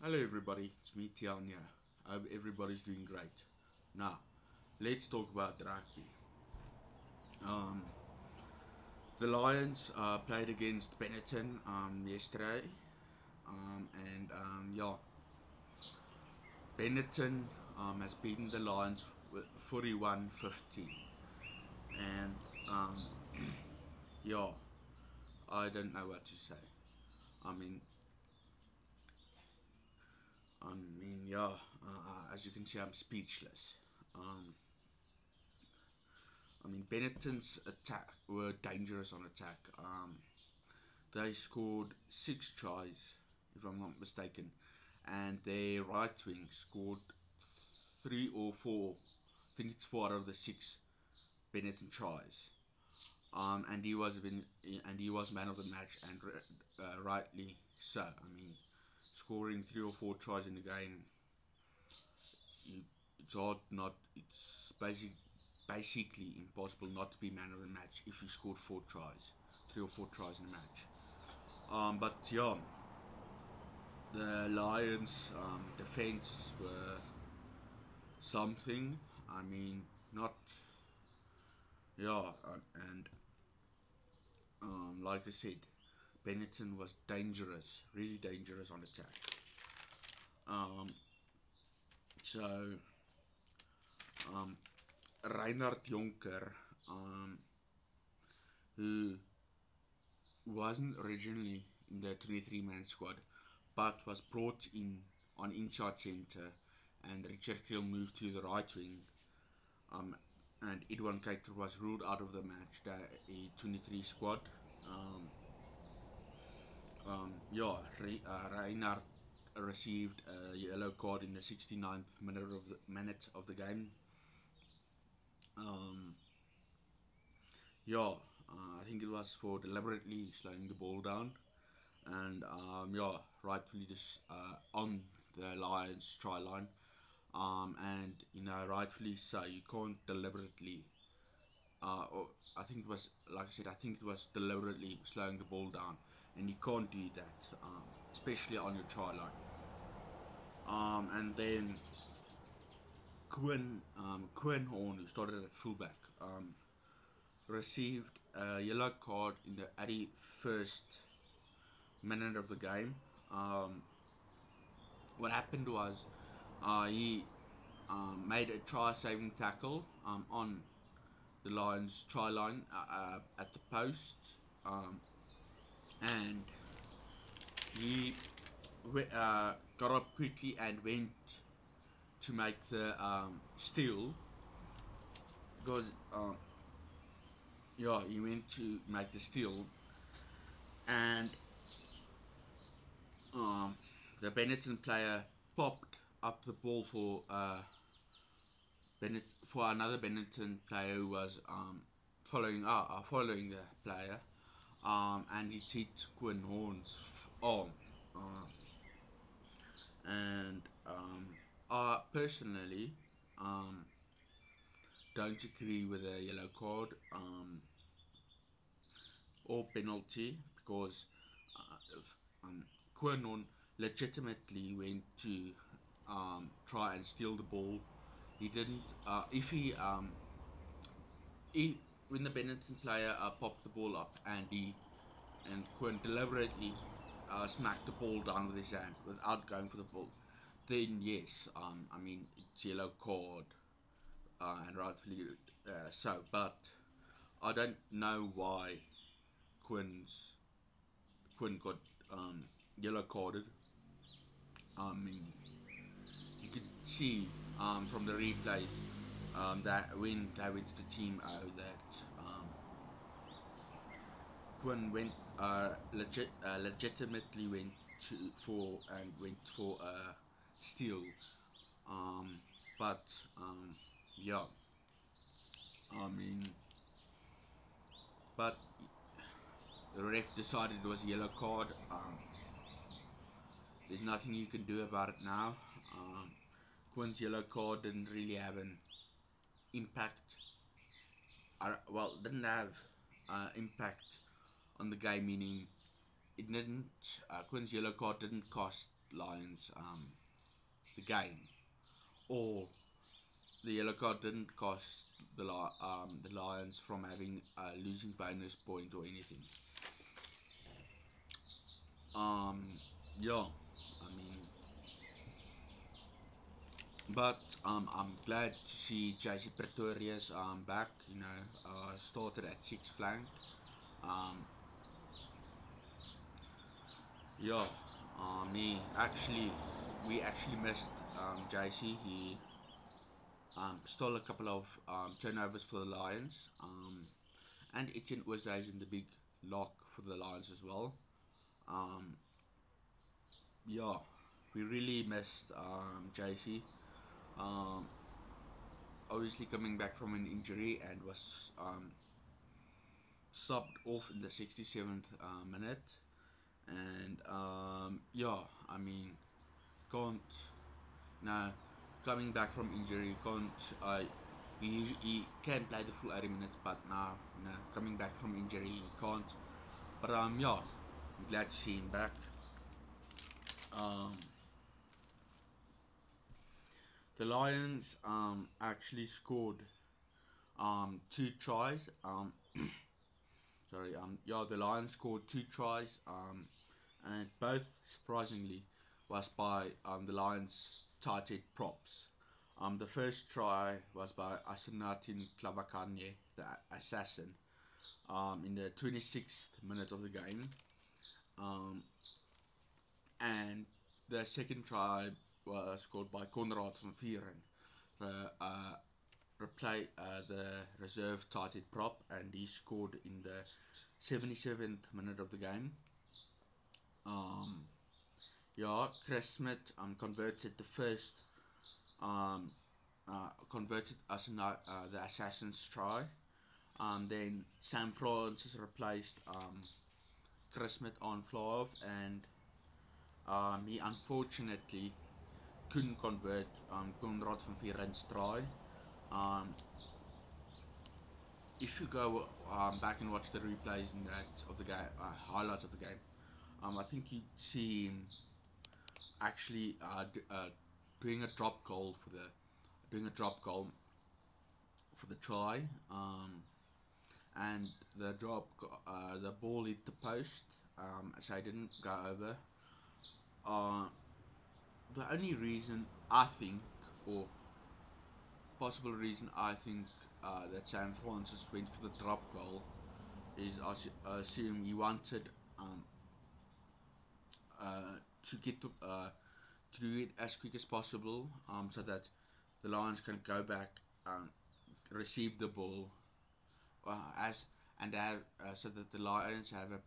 Hello everybody, it's me Tian here. I hope everybody's doing great. Now, let's talk about rugby. Um, the Lions played against Benetton yesterday, and yeah, Benetton has beaten the Lions with 41-15, and um, yeah, I don't know what to say. I mean, yeah, as you can see, I'm speechless. Um, Benetton's attack were dangerous on attack. They scored 6 tries, if I'm not mistaken, and their right wing scored 3 or 4. I think it's 4 out of the 6 Benetton tries. And he was man of the match, and rightly so. Scoring 3 or 4 tries in the game, you, it's hard not. It's basically impossible not to be man of the match if you scored 4 tries, 3 or 4 tries in a match. But yeah, the Lions' defense were something. I mean, not yeah, and like I said, Benetton was dangerous, really dangerous on attack. Um, so um, Reinhard Jonker, um, who wasn't originally in the 23-man squad, but was brought in on inside centre, and Richard Kriel moved to the right wing. Um, and Edwin Keiter was ruled out of the match, the 23 squad. Um, Reinhardt received a yellow card in the 69th minute of the game. Um, yeah, I think it was for deliberately slowing the ball down, and yeah, rightfully on the Lions try line. And rightfully so. You can't deliberately or I think it was, like I said, I think it was deliberately slowing the ball down, and you can't do that, especially on your try line. And then Quinn Horn, who started at fullback, received a yellow card in the 81st minute of the game. Um, what happened was he made a try-saving tackle on the Lions' try line at the post, um, and he got up quickly and went to make the steal because yeah, he went to make the steal, and um, the Benetton player popped up the ball for another Benetton player who was following the player, and he hit Quinn Horn's arm, and personally um, don't agree with a yellow card or penalty because Quernon legitimately went to try and steal the ball. He didn't. If when the Benetton player popped the ball up and Quinn deliberately smacked the ball down with his hand without going for the ball, then yes, it's yellow card, and rightfully so. But I don't know why Quinn's Quinn got yellow carded. I mean, you could see from the replay that when they went to the team that Quinn legitimately went for a steal. Um, but yeah, I mean, but the ref decided it was a yellow card. There's nothing you can do about it now. Um, Quinn's yellow card didn't really have an impact. Well, didn't have impact on the game, meaning it didn't. Quinn's yellow card didn't cost Lions the game, or the yellow card didn't cost the Lions from having a losing bonus point or anything. Um, yeah, I mean, but I'm glad to see JC Pretorius back. Started at six flank. Um, yeah, he actually we actually missed JC. He stole a couple of turnovers for the Lions. And Etienne Ouzage in the big lock for the Lions as well. Um, yeah, we really missed JC. Um, Obviously coming back from an injury and was subbed off in the 67th minute. And yeah, I mean, can't now coming back from injury, can't he can play the full 80 minutes, but now coming back from injury he can't. But yeah, I'm glad to see him back. Um, the Lions actually scored two tries. Yeah, the Lions scored two tries. And both surprisingly was by the Lions tight head props. The first try was by Asanatin Klabakanye, the assassin, in the 26th minute of the game. Um, and the second try was scored by Konrad van Vieren, the the reserve tight head prop, and he scored in the 77th minute of the game. Um, yeah, Chris Smith converted the first converted as the assassin's try. Then Sam Francis replaced Chris Smith on Flav, and he unfortunately couldn't convert Konrad van Vieren's try. Um, if you go back and watch the replays in that of the game, highlights of the game, I think you see him actually doing a drop goal for the try, and the ball hit the post, so I didn't go over. Uh, the only reason I think, or possible reason I think that Sam Francis went for the drop goal is I assume he wanted um, to get to do it as quick as possible, so that the Lions can go back, receive the ball, as and have so that the Lions have a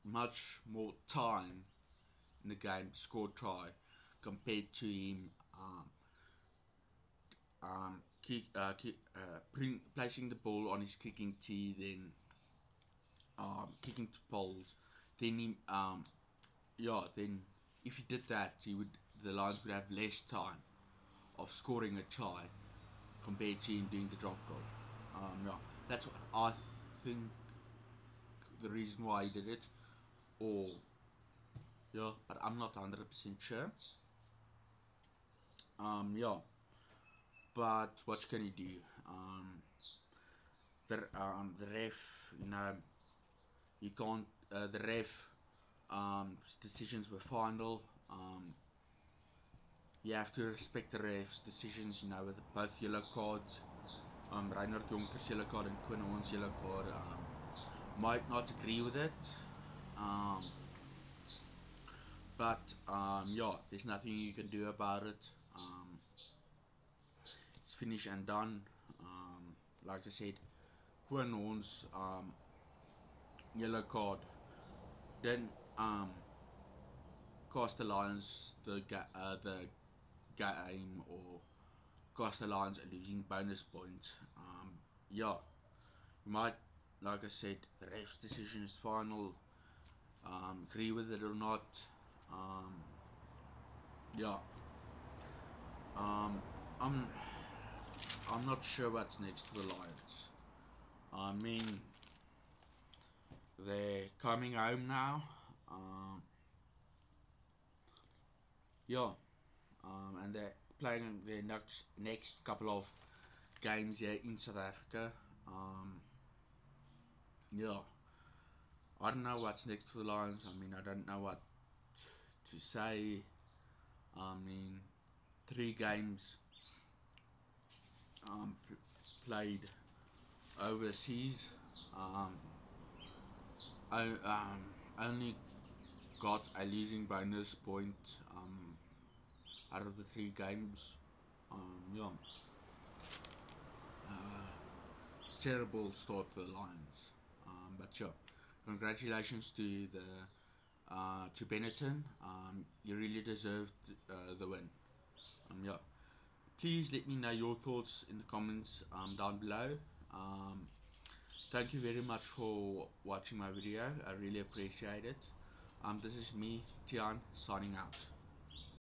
much more time in the game to score try compared to him placing the ball on his kicking tee, then kicking to poles. Then he then if he did that, the Lions would have less time of scoring a try compared to him doing the drop goal. Yeah, that's what I think the reason why he did it. Or yeah, but I'm not 100% sure. Yeah, but what can you do? The ref, you know, you can't. The ref decisions were final. You have to respect the ref's decisions. You know, with both yellow cards, Reinhard Jonker's yellow card and Quinn Horn's yellow card. Might not agree with it. Um, but yeah, there's nothing you can do about it. It's finished and done. Like I said, Quinn Horn's yellow card then cost the Lions the game, or cost the Lions a losing bonus point. Yeah, you might, like I said, the ref's decision is final. Agree with it or not. Um, yeah. Um, I'm I'm not sure what's next for the Lions. I mean, they're coming home now. Um, yeah, and they're playing their next couple of games here in South Africa. Um, yeah, I don't know what's next for the Lions. I mean, I don't know what to say. I mean, 3 games played overseas. Um, only got a losing bonus point out of the 3 games. Yeah, uh, terrible start for the Lions. But sure, congratulations to Benetton. You really deserved the win. Yeah, please let me know your thoughts in the comments down below. Um, Thank you very much for watching my video. I really appreciate it. This is me, Tian, signing out.